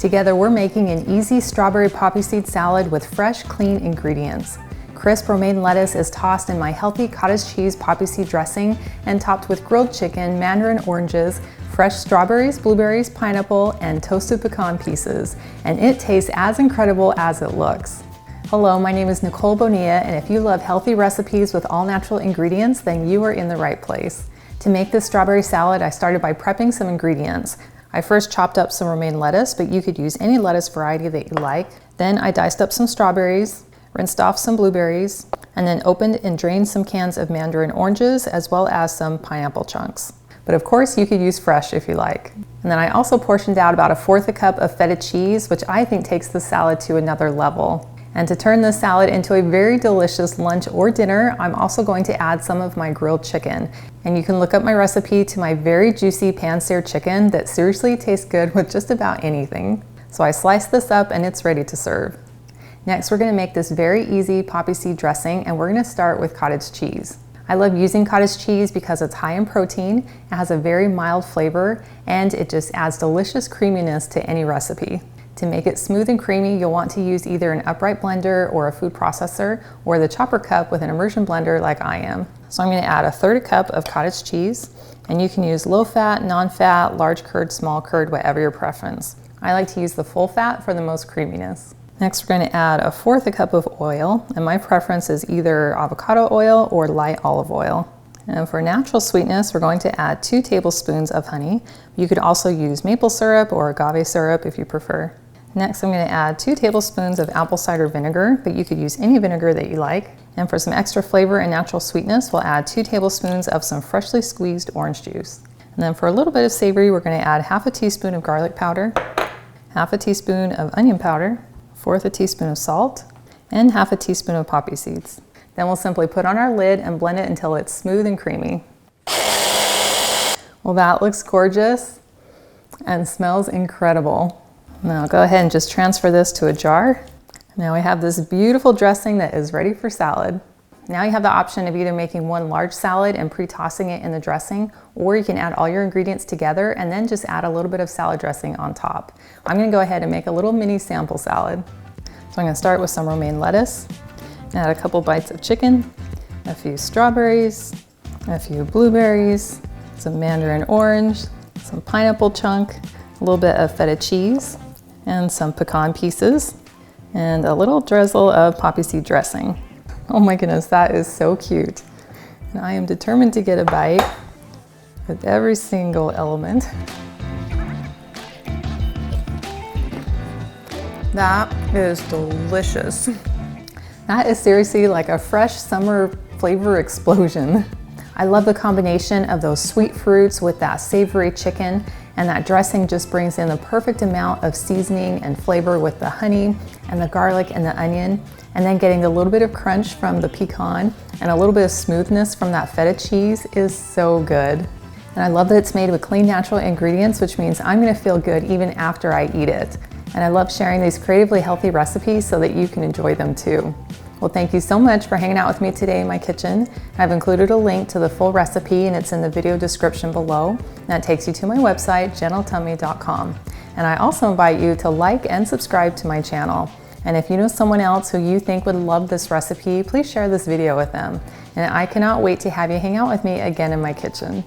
Together we're making an easy strawberry poppy seed salad with fresh, clean ingredients. Crisp romaine lettuce is tossed in my healthy cottage cheese poppy seed dressing and topped with grilled chicken, mandarin oranges, fresh strawberries, blueberries, pineapple, and toasted pecan pieces. And it tastes as incredible as it looks. Hello, my name is Nicole Bonilla, and if you love healthy recipes with all natural ingredients, then you are in the right place. To make this strawberry salad, I started by prepping some ingredients. I first chopped up some romaine lettuce, but you could use any lettuce variety that you like. Then I diced up some strawberries, rinsed off some blueberries, and then opened and drained some cans of mandarin oranges as well as some pineapple chunks. But of course you could use fresh if you like. And then I also portioned out about 1/4 cup of feta cheese, which I think takes the salad to another level. And to turn this salad into a very delicious lunch or dinner, I'm also going to add some of my grilled chicken. And you can look up my recipe to my very juicy pan-seared chicken that seriously tastes good with just about anything. So I sliced this up and it's ready to serve. Next, we're gonna make this very easy poppy seed dressing, and we're gonna start with cottage cheese. I love using cottage cheese because it's high in protein, it has a very mild flavor, and it just adds delicious creaminess to any recipe. To make it smooth and creamy, you'll want to use either an upright blender or a food processor, or the chopper cup with an immersion blender like I am. So I'm going to add 1/3 cup of cottage cheese, and you can use low fat, non-fat, large curd, small curd, whatever your preference. I like to use the full fat for the most creaminess. Next, we're going to add 1/4 cup of oil, and my preference is either avocado oil or light olive oil. And for natural sweetness, we're going to add 2 tablespoons of honey. You could also use maple syrup or agave syrup if you prefer. Next, I'm going to add 2 tablespoons of apple cider vinegar, but you could use any vinegar that you like. And for some extra flavor and natural sweetness, we'll add 2 tablespoons of some freshly squeezed orange juice. And then for a little bit of savory, we're going to add 1/2 teaspoon of garlic powder, 1/2 teaspoon of onion powder, 1/4 teaspoon of salt, and 1/2 teaspoon of poppy seeds. Then we'll simply put on our lid and blend it until it's smooth and creamy. Well, that looks gorgeous and smells incredible. Now go ahead and just transfer this to a jar. Now we have this beautiful dressing that is ready for salad. Now you have the option of either making one large salad and pre-tossing it in the dressing, or you can add all your ingredients together and then just add a little bit of salad dressing on top. I'm going to go ahead and make a little mini sample salad. So I'm going to start with some romaine lettuce, add a couple bites of chicken, a few strawberries, a few blueberries, some mandarin orange, some pineapple chunk, a little bit of feta cheese, and some pecan pieces, and a little drizzle of poppy seed dressing. Oh my goodness, that is so cute. And I am determined to get a bite with every single element. That is delicious. That is seriously like a fresh summer flavor explosion. I love the combination of those sweet fruits with that savory chicken, and that dressing just brings in the perfect amount of seasoning and flavor with the honey and the garlic and the onion, and then getting a little bit of crunch from the pecan and a little bit of smoothness from that feta cheese is so good. And I love that it's made with clean, natural ingredients, which means I'm gonna feel good even after I eat it. And I love sharing these creatively healthy recipes so that you can enjoy them too. Well, thank you so much for hanging out with me today in my kitchen. I've included a link to the full recipe, and it's in the video description below. That takes you to my website, gentletummy.com. And I also invite you to like and subscribe to my channel. And if you know someone else who you think would love this recipe, please share this video with them. And I cannot wait to have you hang out with me again in my kitchen.